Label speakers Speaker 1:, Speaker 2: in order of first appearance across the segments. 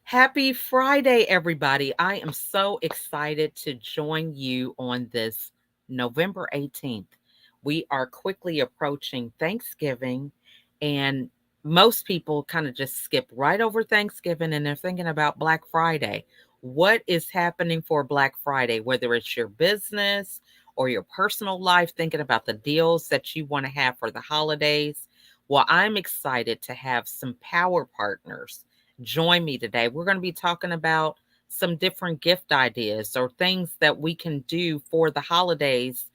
Speaker 1: Happy Friday, everybody. I am so excited to join you on this November 18th. We are quickly approaching Thanksgiving, and most people kind of just skip right over Thanksgiving and they're thinking about Black Friday. What is happening for Black Friday, whether it's your business or your personal life, thinking about the deals that you want to have for the holidays? Well, I'm excited to have some power partners join me today. We're going to be talking about some different gift ideas or things that we can do for the holidays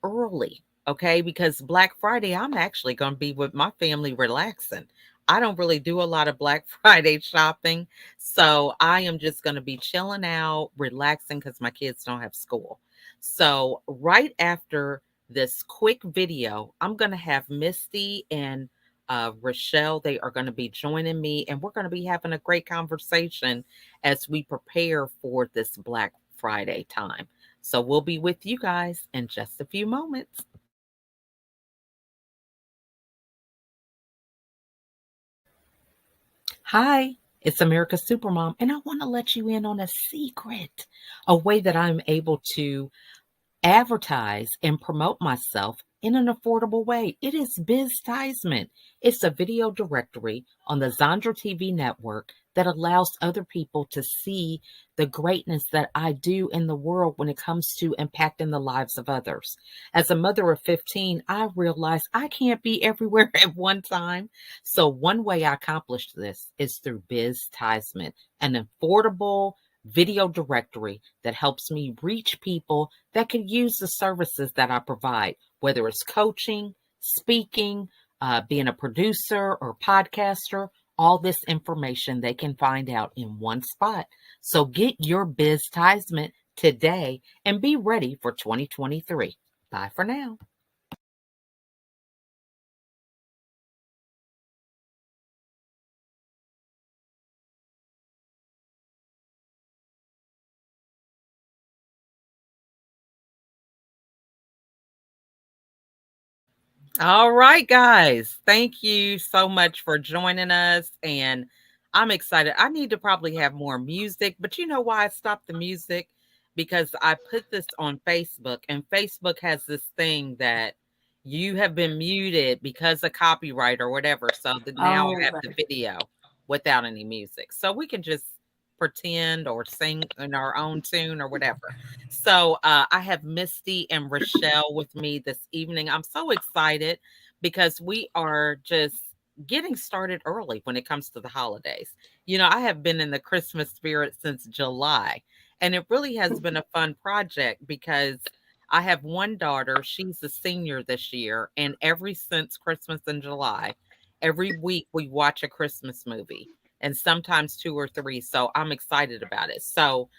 Speaker 1: early. Okay. Because Black Friday, I'm actually going to be with my family relaxing. I don't really do a lot of Black Friday shopping. So I am just going to be chilling out, relaxing because my kids don't have school. So, right after this quick video, I'm going to have Misty and Raschell. They are going to be joining me, and we're going to be having a great conversation as we prepare for this Black Friday time. So we'll be with you guys in just a few moments. Hi, it's America's Supermom, and I want to let you in on a secret, a way that I'm able to advertise and promote myself in an affordable way. It is Biztisement. It's a video directory on the Zandra TV network that allows other people to see the greatness that I do in the world when it comes to impacting the lives of others. As a mother of 15, I realized I can't be everywhere at one time. So one way I accomplished this is through Biztisement, an affordable video directory that helps me reach people that can use the services that I provide, whether it's coaching, speaking, being a producer or podcaster. All this information they can find out in one spot. So get your Biztisement today and be ready for 2023. Bye for now. All right, guys. Thank you so much for joining us. And I'm excited. I need to probably have more music, but you know why I stopped the music? Because I put this on Facebook, and Facebook has this thing that you have been muted because of copyright or whatever. So that now I have the video without any music. So we can just pretend or sing in our own tune or whatever. So I have Misty and Raschell with me this evening. I'm so excited because we are just getting started early when it comes to the holidays. You know, I have been in the Christmas spirit since July, and it really has been a fun project because I have one daughter. She's a senior this year, and every since Christmas in July, every week we watch a Christmas movie and sometimes two or three. So I'm excited about it. So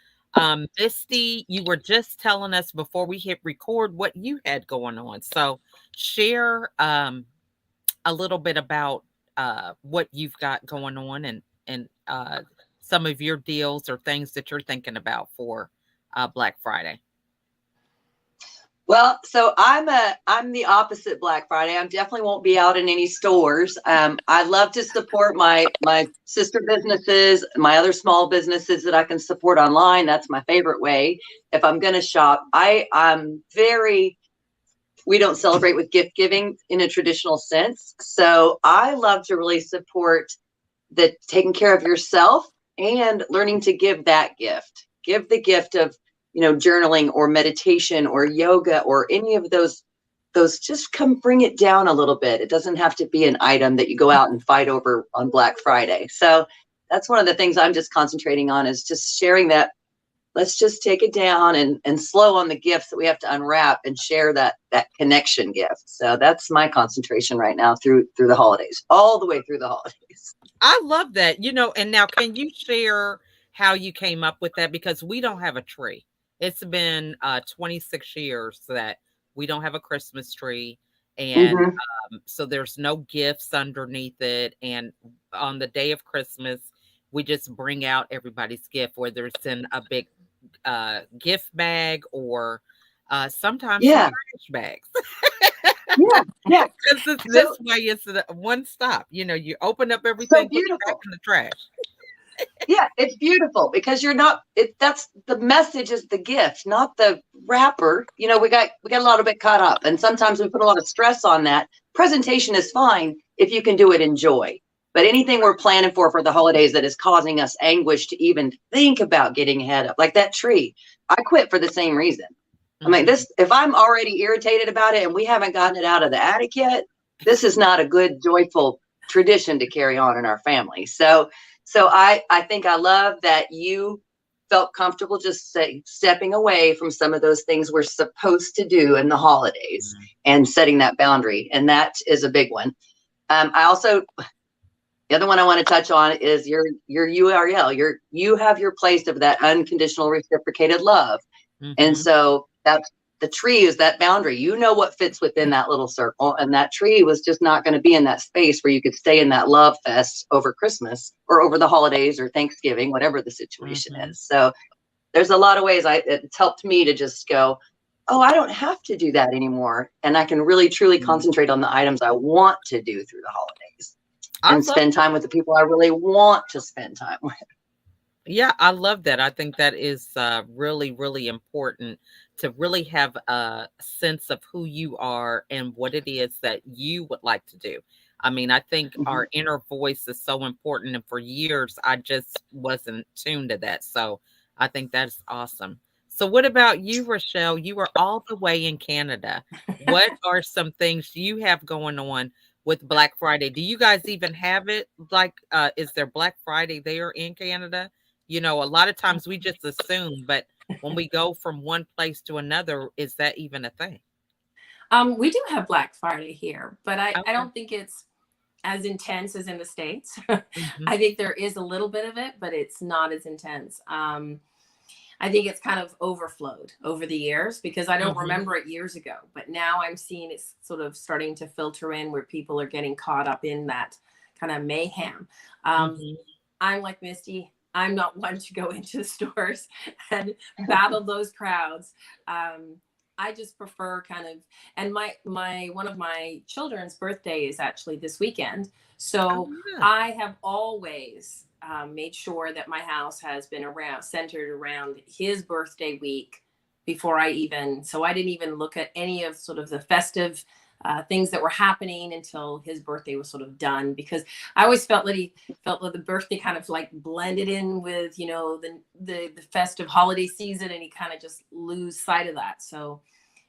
Speaker 1: Misty, you were just telling us before we hit record what you had going on. So share a little bit about what you've got going on and some of your deals or things that you're thinking about for Black Friday.
Speaker 2: Well, so I'm the opposite Black Friday. I definitely won't be out in any stores. I love to support my sister businesses, my other small businesses that I can support online. That's my favorite way. If I'm going to shop, we don't celebrate with gift giving in a traditional sense. So I love to really support the taking care of yourself and learning to give that gift. Give the gift of journaling or meditation or yoga or any of those just come bring it down a little bit. It doesn't have to be an item that you go out and fight over on Black Friday. So that's one of the things I'm just concentrating on, is just sharing that. Let's just take it down and slow on the gifts that we have to unwrap and share that connection gift. So that's my concentration right now through the holidays, all the way through the holidays.
Speaker 1: I love that. And now can you share how you came up with that? Because we don't have a tree. It's been 26 years that we don't have a Christmas tree. And so there's no gifts underneath it. And on the day of Christmas, we just bring out everybody's gift, whether it's in a big gift bag or sometimes some trash bags.
Speaker 2: Yeah.
Speaker 1: Because this way, it's one stop. You open up everything, put it back in the trash.
Speaker 2: Yeah, it's beautiful because you're not that's the message is the gift, not the wrapper. We got a little bit caught up, and sometimes we put a lot of stress on that. Presentation is fine if you can do it in joy. But anything we're planning for the holidays that is causing us anguish to even think about getting ahead of, like that tree, I quit for the same reason. I mean,
Speaker 1: Mhm.
Speaker 2: if I'm already irritated about it and we haven't gotten it out of the attic yet, this is not a good, joyful tradition to carry on in our family. So I think I love that you felt comfortable just stepping away from some of those things we're supposed to do in the holidays
Speaker 1: Mhm.
Speaker 2: and setting that boundary. And that is a big one. I also, the other one I want to touch on is your URL. You have your place of that unconditional reciprocated love. And
Speaker 1: Mhm.
Speaker 2: so that's the tree is that boundary. You know what fits within that little circle. And that tree was just not going to be in that space where you could stay in that love fest over Christmas or over the holidays or Thanksgiving, whatever the situation
Speaker 1: Mhm.
Speaker 2: is. So there's a lot of ways it's helped me to just go, oh, I don't have to do that anymore. And I can really truly
Speaker 1: Mhm.
Speaker 2: concentrate on the items I want to do through the holidays
Speaker 1: I
Speaker 2: and
Speaker 1: love
Speaker 2: spend time with the people I really want to spend time with.
Speaker 1: Yeah, I love that. I think that is really, really important to really have a sense of who you are and what it is that you would like to do. I mean, I think
Speaker 2: Mhm.
Speaker 1: our inner voice is so important. And for years, I just wasn't tuned to that. So I think that's awesome. So, what about you, Rochelle? You are all the way in Canada. What are some things you have going on with Black Friday? Do you guys even have it? Like, is there Black Friday there in Canada? A lot of times we just assume, but when we go from one place to another, is that even a thing?
Speaker 3: We do have Black Friday here, but I
Speaker 1: Okay.
Speaker 3: don't think it's as intense as in the States.
Speaker 1: Mhm.
Speaker 3: I think there is a little bit of it, but it's not as intense. I think it's kind of overflowed over the years because I don't
Speaker 1: Mhm.
Speaker 3: remember it years ago, but now I'm seeing it's sort of starting to filter in where people are getting caught up in that kind of mayhem. Um,
Speaker 1: Mhm.
Speaker 3: I'm like Misty. I'm not one to go into the stores and battle those crowds. I just prefer kind of, and my one of my children's birthday is actually this weekend,
Speaker 1: Oh,
Speaker 3: so
Speaker 1: yeah.
Speaker 3: I have always made sure that my house has been around centered around his birthday week before I even. So I didn't even look at any of sort of the festive things that were happening until his birthday was sort of done because I always felt that the birthday kind of like blended in with the festive holiday season, and he kind of just lose sight of that. So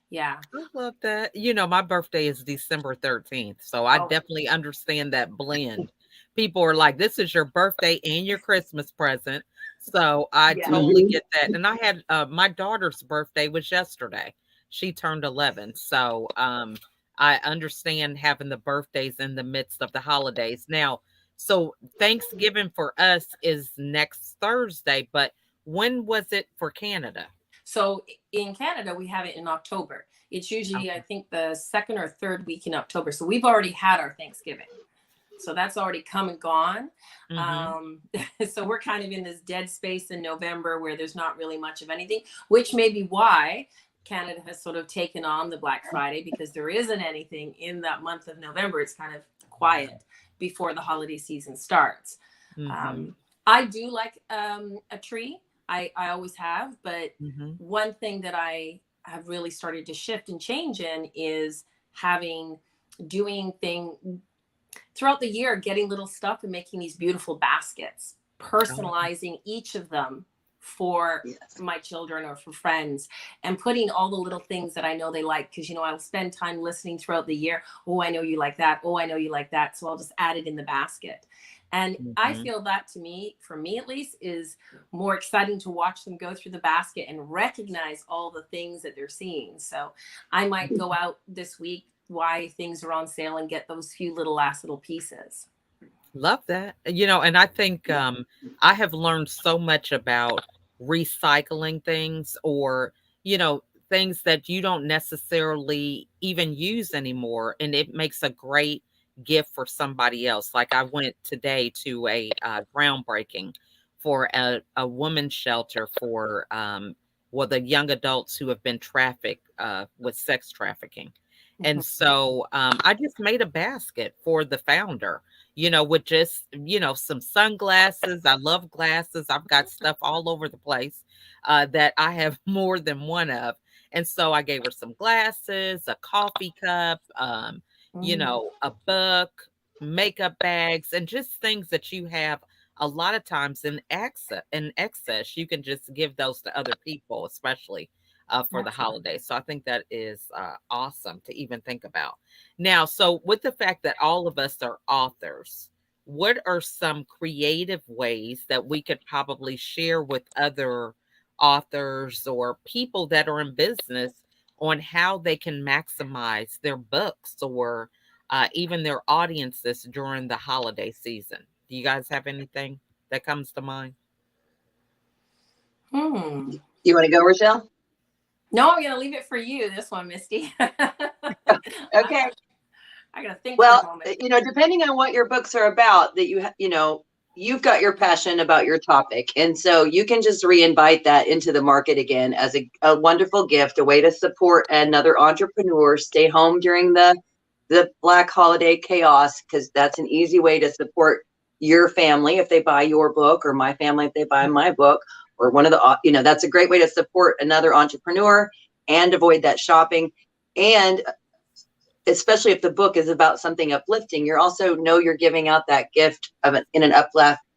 Speaker 3: yeah.
Speaker 1: I love that. My birthday is December 13th, so I
Speaker 3: Oh
Speaker 1: definitely understand that blend. People are like, "This is your birthday and your Christmas present." So I
Speaker 3: yeah.
Speaker 1: totally
Speaker 2: Mhm.
Speaker 1: get that. And I had my daughter's birthday was yesterday. She turned 11. So I understand having the birthdays in the midst of the holidays. Now, so Thanksgiving for us is next Thursday, but when was it for Canada?
Speaker 3: So in Canada, we have it in October. It's usually, I
Speaker 1: Okay.
Speaker 3: think, the second or third week in October. So we've already had our Thanksgiving. So that's already come and gone.
Speaker 1: Mhm.
Speaker 3: Um, so we're kind of in this dead space in November where there's not really much of anything, which may be why Canada has sort of taken on the Black Friday because there isn't anything in that month of November. It's kind of quiet before the holiday season starts.
Speaker 1: Mhm.
Speaker 3: Um, I do like a tree. I always have, but
Speaker 1: Mhm.
Speaker 3: one thing that I have really started to shift and change in is having doing thing throughout the year, getting little stuff and making these beautiful baskets,
Speaker 1: Oh.
Speaker 3: personalizing each of them for
Speaker 2: Yes.
Speaker 3: my children or for friends, and putting all the little things that I know they like. Because, I'll spend time listening throughout the year. Oh, I know you like that. Oh, I know you like that. So I'll just add it in the basket. And I
Speaker 1: Mhm.
Speaker 3: feel that to me, for me at least, is more exciting to watch them go through the basket and recognize all the things that they're seeing. So I might go out this week why things are on sale and get those few little last little pieces.
Speaker 1: Love that. And I think I have learned so much about recycling things or, you know, things that you don't necessarily even use anymore. And it makes a great gift for somebody else. Like I went today to a groundbreaking for a women's shelter for, well, the young adults who have been trafficked with sex trafficking. And so I just made a basket for the founder, with just, some sunglasses. I love glasses. I've got stuff all over the place that I have more than one of. And so I gave her some glasses, a coffee cup, a book, makeup bags, and just things that you have a lot of times in excess. You can just give those to other people, especially for the
Speaker 3: Absolutely.
Speaker 1: holidays. So I think that is awesome to even think about. Now, so with the fact that all of us are authors, what are some creative ways that we could probably share with other authors or people that are in business on how they can maximize their books or even their audiences during the holiday season? Do you guys have anything that comes to mind?
Speaker 3: Hmm.
Speaker 2: You want to go, Rochelle?
Speaker 3: No, I'm gonna leave it for you. This one, Misty.
Speaker 2: Okay.
Speaker 3: I gotta think for a
Speaker 2: Well,
Speaker 3: moment.
Speaker 2: depending on what your books are about, that you've got your passion about your topic, and so you can just reinvite that into the market again as a wonderful gift, a way to support another entrepreneur. Stay home during the Black holiday chaos, because that's an easy way to support your family if they buy your book, or my family if they buy my book, or one of that's a great way to support another entrepreneur and avoid that shopping. And especially if the book is about something uplifting, you're also you're giving out that gift in an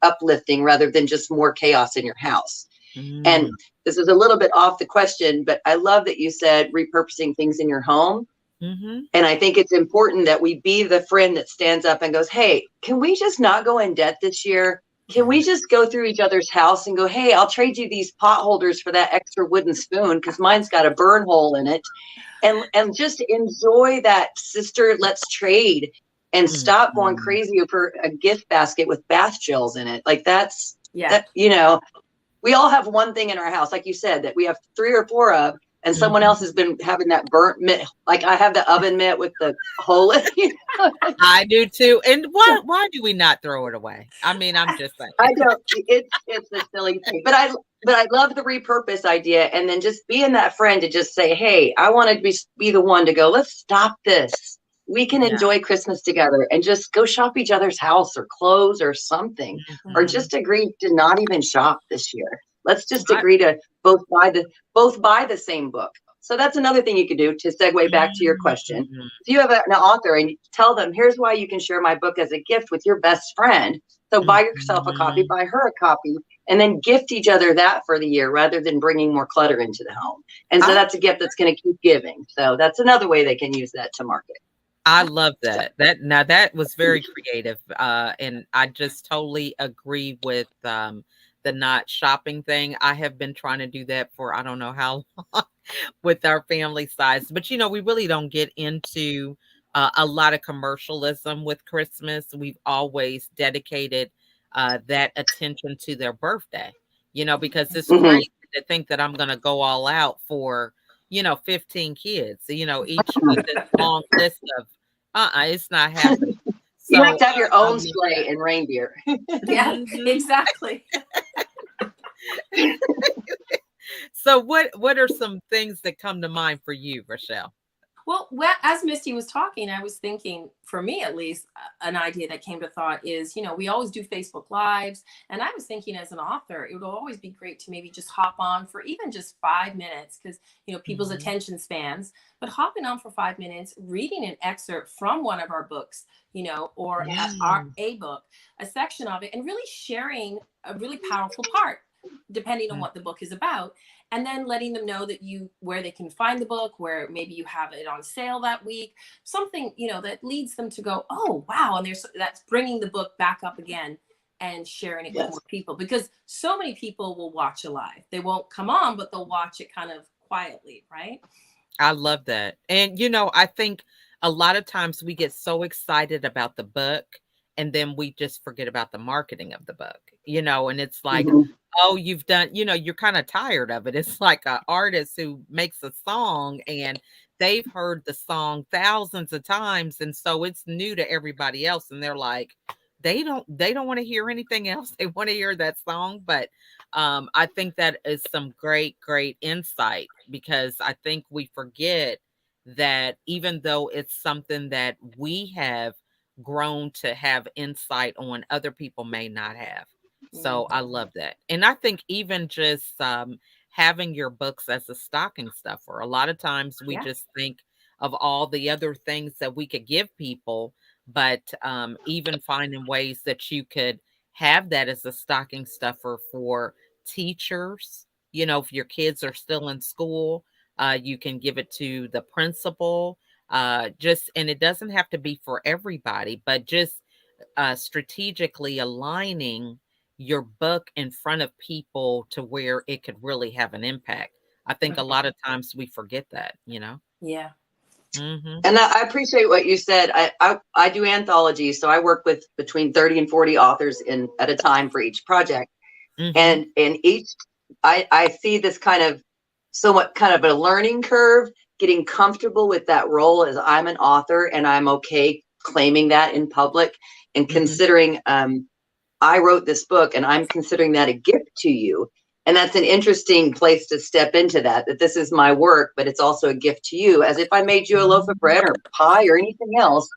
Speaker 2: uplifting, rather than just more chaos in your house. And
Speaker 1: Mm,
Speaker 2: this is a little bit off the question, but I love that you said repurposing things in your home.
Speaker 1: mm-hmm.
Speaker 2: And I think it's important that we be the friend that stands up and goes, hey, can we just not go in debt this year? Can we just go through each other's house and go, hey, I'll trade you these pot holders for that extra wooden spoon because mine's got a burn hole in it. And just enjoy that, sister, let's trade, and stop going
Speaker 1: Mm-hmm.
Speaker 2: crazy for a gift basket with bath gels in it. Like that's
Speaker 3: Yeah.
Speaker 2: that, we all have one thing in our house, like you said, that we have 3 or 4 of, and someone else
Speaker 1: Mm-hmm.
Speaker 2: has been having that burnt mitt. Like I have the oven mitt with the hole in it.
Speaker 1: I do too. And why do we not throw it away? I mean, I'm just
Speaker 2: I
Speaker 1: saying.
Speaker 2: don't. It's a silly thing, but I love the repurpose idea, and then just being that friend to just say, hey, I want to be the one to go. Let's stop this. We can
Speaker 1: Yeah.
Speaker 2: enjoy Christmas together, and just go shop each other's house or clothes or something, or
Speaker 1: Mhm.
Speaker 2: just agree to not even shop this year. Let's just
Speaker 1: I
Speaker 2: agree to both buy the same book. So that's another thing you could do to segue back to your question.
Speaker 1: Mhm.
Speaker 2: If you have an author and you tell them, here's why you can share my book as a gift with your best friend. So buy yourself a copy,
Speaker 1: Mhm.
Speaker 2: buy her a copy, and then gift each other that for the year, rather than bringing more clutter into the home. And so
Speaker 1: I
Speaker 2: that's a gift that's going to keep giving. So that's another way they can use that to market.
Speaker 1: I love that. That was very creative. And I just totally agree with the not shopping thing. I have been trying to do that for I don't know how long with our family size. But we really don't get into a lot of commercialism with Christmas. We've always dedicated that attention to their birthday, because it's
Speaker 2: Mhm.
Speaker 1: crazy to think that I'm going to go all out for 15 kids, each with this long list of, it's not happening.
Speaker 2: You have
Speaker 1: So
Speaker 2: to have your
Speaker 1: I
Speaker 2: own
Speaker 1: love
Speaker 2: sleigh
Speaker 1: that.
Speaker 2: and reindeer.
Speaker 3: Yeah,
Speaker 1: Mhm.
Speaker 3: exactly.
Speaker 1: So what are some things that come to mind for you, Rochelle?
Speaker 3: Well, as Misty was talking, I was thinking, for me at least, an idea that came to thought is, we always do Facebook Lives. And I was thinking, as an author, it would always be great to maybe just hop on for even just 5 minutes, because, people's
Speaker 1: Mhm.
Speaker 3: attention spans, but hopping on for 5 minutes, reading an excerpt from one of our books, or
Speaker 1: Mm.
Speaker 3: a book, a section of it, and really sharing a really powerful part, depending on
Speaker 1: Mm.
Speaker 3: what the book is about, and then letting them know that where they can find the book, where maybe you have it on sale that week, something that leads them to go, oh wow, and that's bringing the book back up again and sharing it with
Speaker 2: Yes.
Speaker 3: more people, because so many people will watch a live, they won't come on, but they'll watch it kind of quietly, right?
Speaker 1: I love that. And I think a lot of times we get so excited about the book and then we just forget about the marketing of the book, and it's like,
Speaker 2: Mhm.
Speaker 1: oh, you've done, you're kind of tired of it. It's like an artist who makes a song and they've heard the song thousands of times. And so it's new to everybody else. And they're like, they don't want to hear anything else. They want to hear that song. But I think that is some great, great insight because I think we forget that even though it's something that we have grown to have insight on other people may not have. So I
Speaker 3: Mhm.
Speaker 1: love that. And I think even just having your books as a stocking stuffer, a lot of times we
Speaker 3: Yeah.
Speaker 1: just think of all the other things that we could give people, but even finding ways that you could have that as a stocking stuffer for teachers. You know, if your kids are still in school, you can give it to the principal. Just, and it doesn't have to be for everybody, but just strategically aligning your book in front of people to where it could really have an impact. I think a lot
Speaker 3: Mhm.
Speaker 1: of times we forget that, you know?
Speaker 3: Yeah.
Speaker 1: Mhm.
Speaker 2: And I appreciate what you said. I do anthologies, so I work with between 30 and 40 authors in at a time for each project.
Speaker 1: Mhm.
Speaker 2: And each I see this kind of somewhat kind of a learning curve, getting comfortable with that role as I'm an author and I'm okay claiming that in public and
Speaker 1: Mhm.
Speaker 2: considering I wrote this book and I'm considering that a gift to you. And that's an interesting place to step into that this is my work, but it's also a gift to you, as if I made you a loaf of bread or pie or anything else.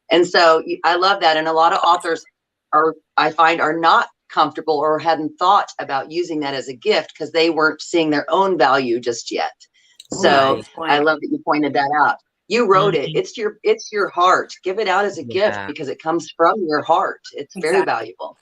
Speaker 2: And so I love that. And a lot of authors I find, are not comfortable or hadn't thought about using that as a gift because they weren't seeing their own value just yet. So
Speaker 1: Right.
Speaker 3: Good
Speaker 2: I
Speaker 3: point.
Speaker 2: love that you pointed that out. You wrote it.
Speaker 1: Mhm.
Speaker 2: It's your heart. Give it out as a gift
Speaker 1: Yeah.
Speaker 2: because it comes from your heart. It's very
Speaker 3: Exactly.
Speaker 2: valuable.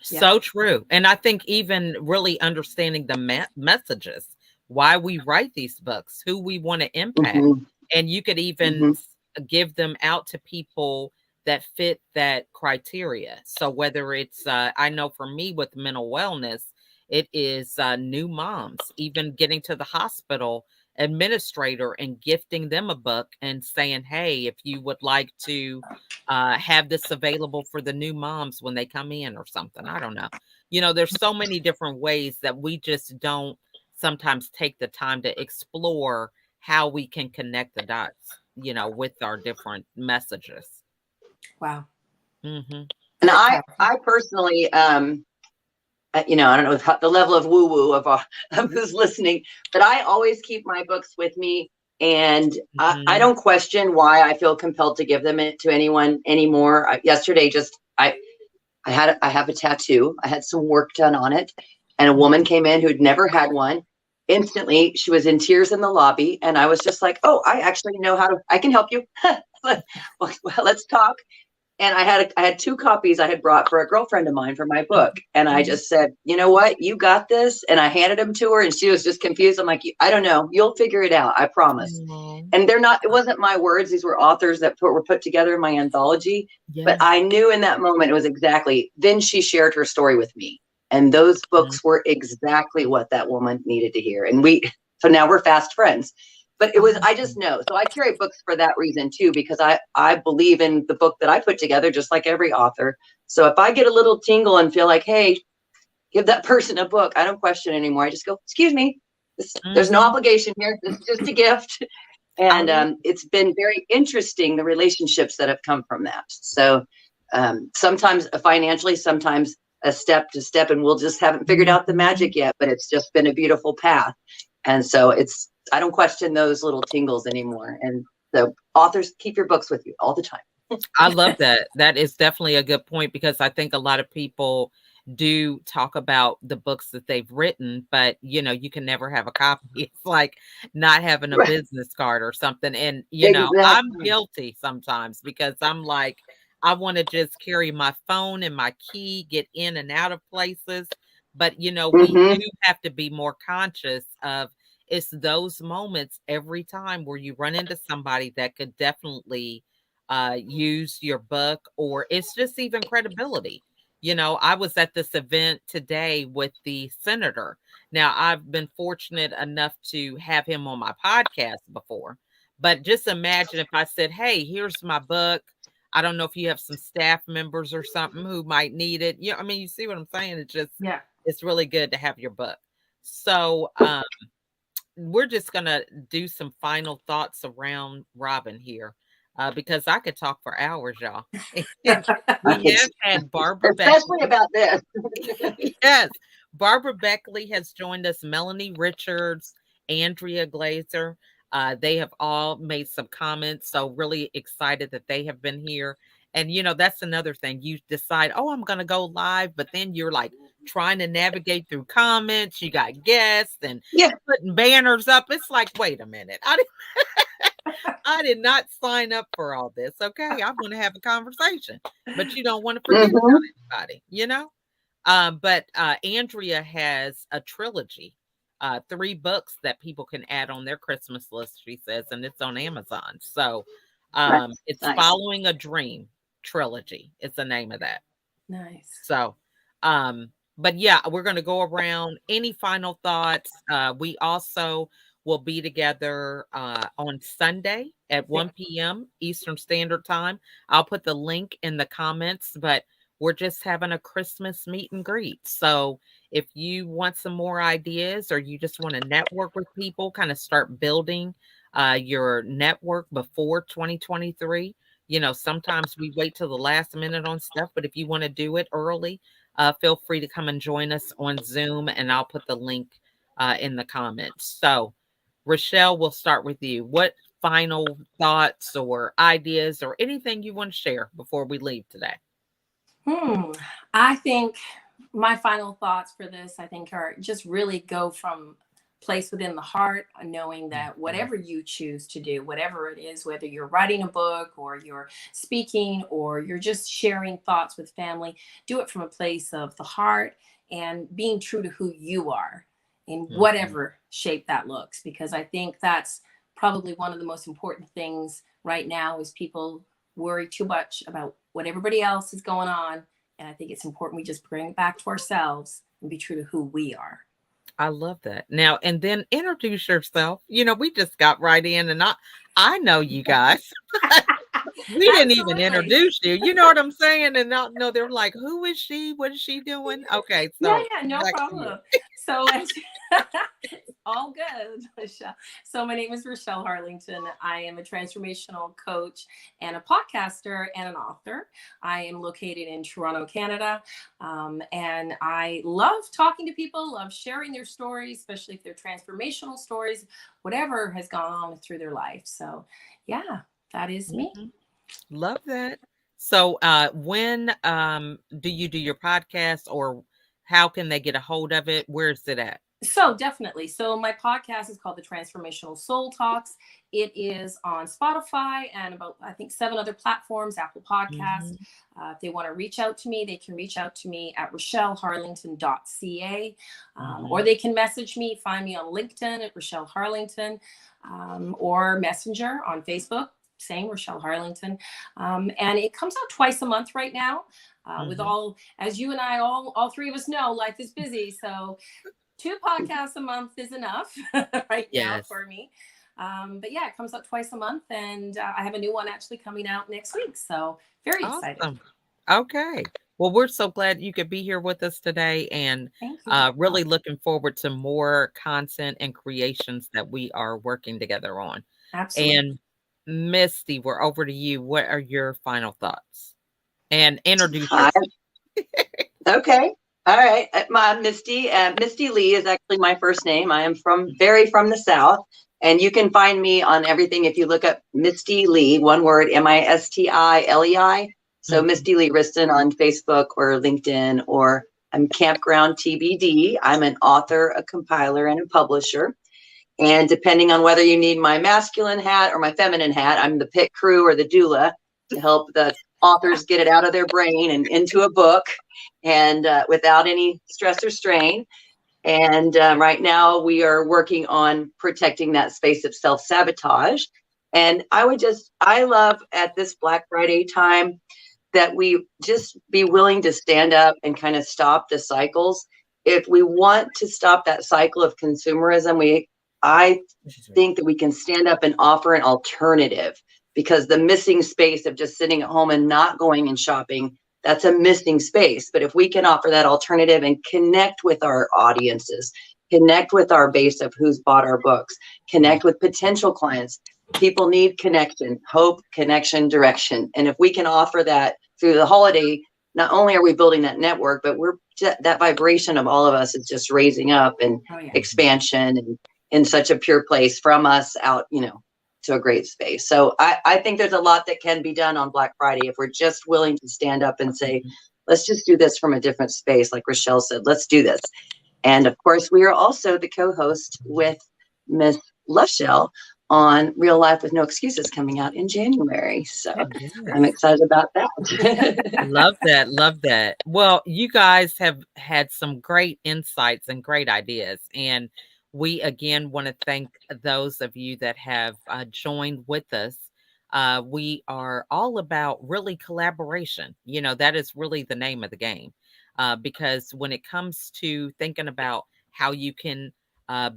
Speaker 3: Yeah.
Speaker 1: So true. And I think even really understanding the messages, why we write these books, who we want to impact.
Speaker 2: Mm-hmm.
Speaker 1: And you could even
Speaker 2: Mm-hmm.
Speaker 1: give them out to people that fit that criteria. So whether it's, I know for me with mental wellness, it is new moms, even getting to the hospital administrator and gifting them a book and saying, hey, if you would like to have this available for the new moms when they come in or something. I don't know. You know, there's so many different ways that we just don't sometimes take the time to explore how we can connect the dots, you know, with our different messages.
Speaker 3: Wow.
Speaker 1: Mhm.
Speaker 2: And
Speaker 3: Very
Speaker 2: I,
Speaker 3: powerful.
Speaker 2: I personally, I don't know the level of woo woo of who's listening, but I always keep my books with me. And I
Speaker 1: Mhm.
Speaker 2: don't question why I feel compelled to give them to anyone anymore. Yesterday, I have a tattoo. I had some work done on it, and a woman came in who'd never had one. Instantly, she was in tears in the lobby, and I was just like, "Oh, I actually know how to. I can help you. Well, let's talk." And I had two copies I had brought for a girlfriend of mine for my book, and I
Speaker 1: Mhm.
Speaker 2: just said, "You know what? You got this." And I handed them to her, and she was just confused. I'm like, "I don't know. You'll figure it out. I promise."
Speaker 1: Aw.
Speaker 2: And they're not. It wasn't my words. These were authors that were put together in my anthology. But
Speaker 1: Yeah.
Speaker 2: I knew in that moment it was exactly. Then she shared her story with me, and those
Speaker 1: Mhm.
Speaker 2: books were exactly what that woman needed to hear. And so now we're fast friends. But it was, I just
Speaker 1: Awesome.
Speaker 2: know. So I carry books for that reason too, because I believe in the book that I put together, just like every author. So if I get a little tingle and feel like, hey, give that person a book, I don't question anymore. I just go, excuse me, there's no
Speaker 1: Mhm.
Speaker 2: obligation here. This is just a gift.
Speaker 1: I
Speaker 2: And
Speaker 1: love
Speaker 2: it's been very interesting, the relationships that have come from that. So sometimes financially, sometimes a step to step, and we'll just haven't figured out the
Speaker 1: Mhm.
Speaker 2: magic yet, but it's just been a beautiful path. And so I don't question those little tingles anymore. And so authors, keep your books with you all the time.
Speaker 1: I love that. That is definitely a good point because I think a lot of people do talk about the books that they've written, but you know, you can never have a copy. It's like not having a
Speaker 2: Right.
Speaker 1: business card or something. And you know, I'm
Speaker 2: Exactly.
Speaker 1: guilty sometimes because I'm like, I want to just carry my phone and my key, get in and out of places. But you know, we do
Speaker 2: Mm-hmm.
Speaker 1: have to be more conscious of it's those moments every time where you run into somebody that could definitely use your book, or it's just even credibility. You know, I was at this event today with the senator. Now, I've been fortunate enough to have him on my podcast before, but just imagine if I said, hey, here's my book. I don't know if you have some staff members or something who might need it. Yeah, I mean, you see what I'm saying? It's just,
Speaker 3: Yeah.
Speaker 1: it's really good to have your book. So, we're just gonna do some final thoughts around Robin here, because I could talk for hours, y'all. And
Speaker 2: I
Speaker 1: we
Speaker 2: could,
Speaker 1: have had Barbara
Speaker 2: especially
Speaker 1: Beckley.
Speaker 2: about this.
Speaker 1: Yes, Barbara Beckley has joined us. Melanie Richards, Andrea Glazer. They have all made some comments, so really excited that they have been here. And, that's another thing. You decide, oh, I'm going to go live, but then you're like trying to navigate through comments. You got guests and
Speaker 2: Yeah.
Speaker 1: putting banners up. It's like, wait a minute. I did not sign up for all this. Okay. I want to have a conversation, but you don't want to forget about anybody. But Andrea has a trilogy, 3 books that people can add on their Christmas list, she says, and it's on Amazon. So it's
Speaker 2: nice.
Speaker 1: Following a Dream trilogy. It's the name of that.
Speaker 3: Nice.
Speaker 1: So, but yeah, we're going to go around. Any final thoughts? We also will be together on Sunday at 1 p.m. Eastern Standard Time. I'll put the link in the comments, but we're just having a Christmas meet and greet. So if you want some more ideas or you just want to network with people, kind of start building your network before 2023. Sometimes we wait till the last minute on stuff, but if you want to do it early, feel free to come and join us on Zoom, and I'll put the link in the comments. So, Raschell, we'll start with you. What final thoughts or ideas or anything you want to share before we leave today?
Speaker 3: I think my final thoughts for this, I think, are just really go from place within the heart, knowing that whatever you choose to do, whatever it is, whether you're writing a book or you're speaking or you're just sharing thoughts with family, do it from a place of the heart and being true to who you are in whatever shape that looks. Because I think that's probably one of the most important things right now is people worry too much about what everybody else is going on. And I think it's important we just bring it back to ourselves and be true to who we are.
Speaker 1: I love that. Now, and then introduce yourself. We just got right in, and I know you guys. We didn't even introduce you. You know what I'm saying? And no, they're like, who is she? What is she doing? Okay. So
Speaker 3: yeah, no problem. So all good, Michelle. So my name is Raschell Harlington. I am a transformational coach and a podcaster and an author. I am located in Toronto, Canada. And I love talking to people, love sharing their stories, especially if they're transformational stories, whatever has gone on through their life. So yeah, that is me.
Speaker 1: Love that. So when do you do your podcast, or how can they get a hold of it? Where's it at?
Speaker 3: So definitely. So my podcast is called The Transformational Soul Talks. It is on Spotify and about, I think, 7 other platforms, Apple Podcasts. If they want to reach out to me, they can reach out to me at RaschellHarlington.ca, or they can message me, find me on LinkedIn at Raschell Harlington, or Messenger on Facebook, same Raschell Harlington. And it comes out twice a month right now. With all, as you and I, all 3 of us know, life is busy. So 2 podcasts a month is enough right now for me. But yeah, it comes out twice a month, and I have a new one actually coming out next week. So very excited.
Speaker 1: Awesome. Okay. Well, we're so glad you could be here with us today, and really looking forward to more content and creations that we are working together on.
Speaker 3: Absolutely.
Speaker 1: And Misty, we're over to you. What are your final thoughts? And introduce yourself.
Speaker 2: Okay. All right. My Misty Lee is actually my first name. I am from the South, and you can find me on everything if you look up Misty Lee, one word, MISTILEI. So Misty Lee Riston on Facebook or LinkedIn, or I'm Campground TBD. I'm an author, a compiler, and a publisher. And depending on whether you need my masculine hat or my feminine hat, I'm the pit crew or the doula to help the authors get it out of their brain and into a book, and without any stress or strain. And right now we are working on protecting that space of self-sabotage. And I love at this Black Friday time that we just be willing to stand up and kind of stop the cycles. If we want to stop that cycle of consumerism, I think that we can stand up and offer an alternative, because the missing space of just sitting at home and not going and shopping, that's a missing space. But if we can offer that alternative and connect with our audiences, connect with our base of who's bought our books, connect with potential clients, people need connection, hope, connection, direction. And if we can offer that through the holiday, not only are we building that network, but that vibration of all of us is just raising up and expansion and in such a pure place from us out, to a great space. So I think there's a lot that can be done on Black Friday if we're just willing to stand up and say, let's just do this from a different space. Like Raschell said, let's do this. And of course, we are also the co-host with Miss Raschell on Real Life with No Excuses coming out in January. So
Speaker 1: Yes.
Speaker 2: I'm excited about that.
Speaker 1: Love that. Love that. Well, you guys have had some great insights and great ideas. And we again want to thank those of you that have joined with us. We are all about really collaboration. You know, that is really the name of the game. Because when it comes to thinking about how you can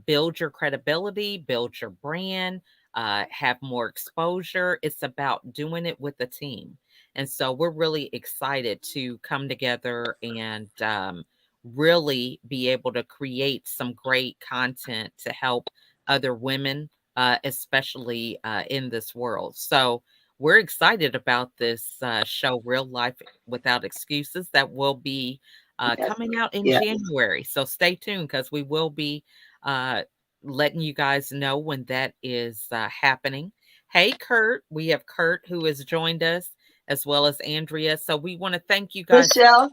Speaker 1: build your credibility, build your brand, have more exposure, it's about doing it with a team. And so we're really excited to come together and really be able to create some great content to help other women, especially in this world. So we're excited about this show, Real Life Without Excuses, that will be coming out in
Speaker 2: Yeah.
Speaker 1: January. So stay tuned because we will be uh, letting you guys know when that is happening. Hey, Kurt. We have Kurt who has joined us as well as Andrea. So we want to thank you guys.
Speaker 2: Raschell,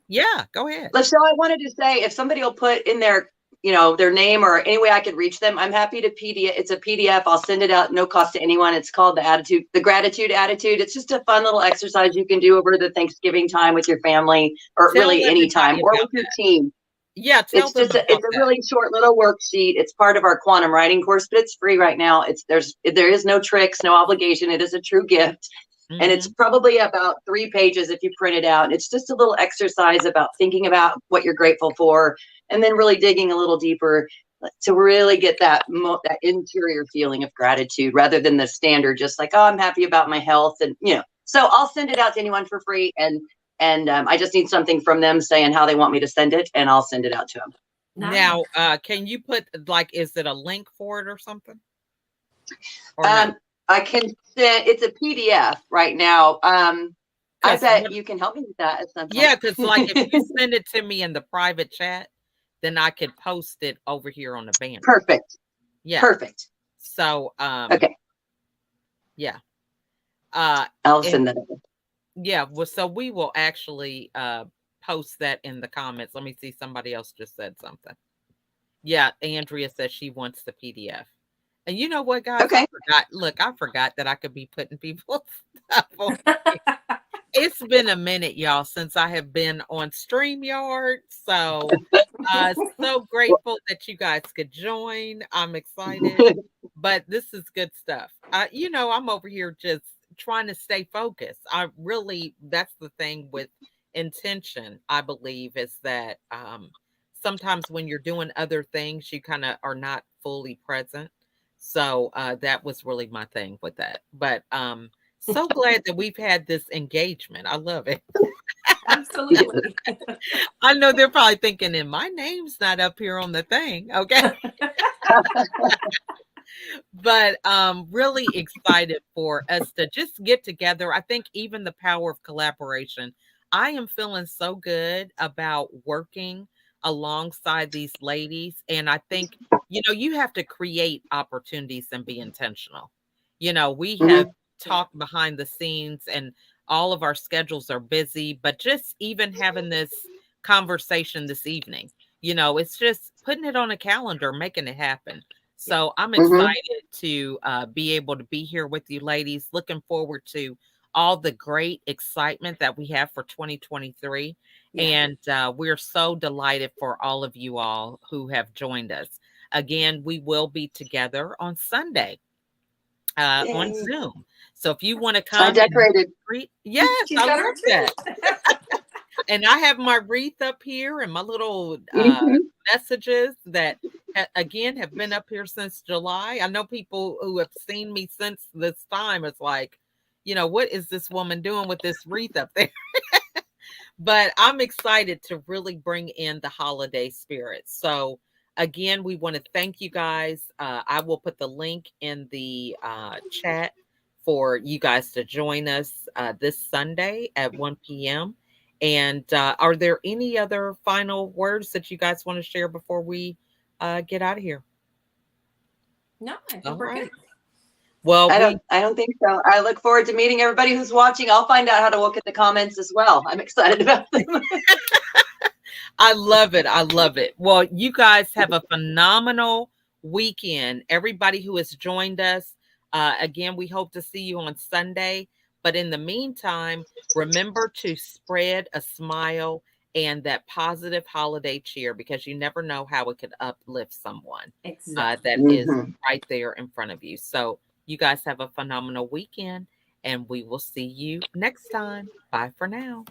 Speaker 1: Yeah, go ahead.
Speaker 2: I wanted to say, if somebody will put in their, their name or any way I could reach them, I'm happy to PDF. It's a PDF. I'll send it out, no cost to anyone. It's called the Gratitude Attitude. It's just a fun little exercise you can do over the Thanksgiving time with your family, or really any time, or with your team.
Speaker 1: Yeah,
Speaker 2: it's a really short little worksheet. It's part of our quantum writing course, but it's free right now. There is no tricks, no obligation. It is a true gift. Mm-hmm. And it's probably about 3 pages if you print it out. And it's just a little exercise about thinking about what you're grateful for, and then really digging a little deeper to really get that interior feeling of gratitude, rather than the standard, just like, oh, I'm happy about my health. And, so I'll send it out to anyone for free. And I just need something from them saying how they want me to send it, and I'll send it out to them.
Speaker 1: Now, can you put, is it a link for it or something?
Speaker 2: Or no? I can send, it's a PDF right now. I bet you can help me with that at some point.
Speaker 1: Yeah, because if you send it to me in the private chat, then I could post it over here on the banner.
Speaker 2: Perfect.
Speaker 1: Yeah.
Speaker 2: Perfect.
Speaker 1: So,
Speaker 2: okay.
Speaker 1: Yeah.
Speaker 2: I'll send that over.
Speaker 1: Yeah, well, so we will actually post that in the comments. Let me see. Somebody else just said something. Yeah, Andrea says she wants the PDF. And you know what, guys?
Speaker 2: Okay.
Speaker 1: I forgot that I could be putting people's stuff on. It's been a minute, y'all, since I have been on StreamYard. So so grateful that you guys could join. I'm excited. But this is good stuff. I'm over here just trying to stay focused. That's the thing with intention, I believe, is that sometimes when you're doing other things, you kind of are not fully present. So that was really my thing with that. But so glad that we've had this engagement. I love it.
Speaker 3: Absolutely.
Speaker 1: I know they're probably thinking, and my name's not up here on the thing. Okay. But really excited for us to just get together. I think even the power of collaboration. I am feeling so good about working alongside these ladies. And I think, you have to create opportunities and be intentional. We have talked behind the scenes and all of our schedules are busy, but just even having this conversation this evening, it's just putting it on a calendar, making it happen. So I'm excited to be able to be here with you ladies. Looking forward to all the great excitement that we have for 2023. Yeah. And we're so delighted for all of you all who have joined us. Again, we will be together on Sunday on Zoom. So if you want to come,
Speaker 2: I decorated.
Speaker 1: Yes, I love that. And I have my wreath up here and my little messages that, again, have been up here since July. I know people who have seen me since this time. It's like, what is this woman doing with this wreath up there? But I'm excited to really bring in the holiday spirit. So again, we want to thank you guys. I will put the link in the chat for you guys to join us this Sunday at 1 p.m. And are there any other final words that you guys want to share before we get out of here?
Speaker 3: No, I think we're good.
Speaker 1: Well,
Speaker 2: I don't think so. I look forward to meeting everybody who's watching. I'll find out how to look at the comments as well. I'm excited about them.
Speaker 1: I love it. I love it. Well, you guys have a phenomenal weekend. Everybody who has joined us, again, we hope to see you on Sunday. But in the meantime, remember to spread a smile and that positive holiday cheer, because you never know how it could uplift someone
Speaker 3: Exactly.
Speaker 1: that is right there in front of you. So you guys have a phenomenal weekend, and we will see you next time. Bye for now.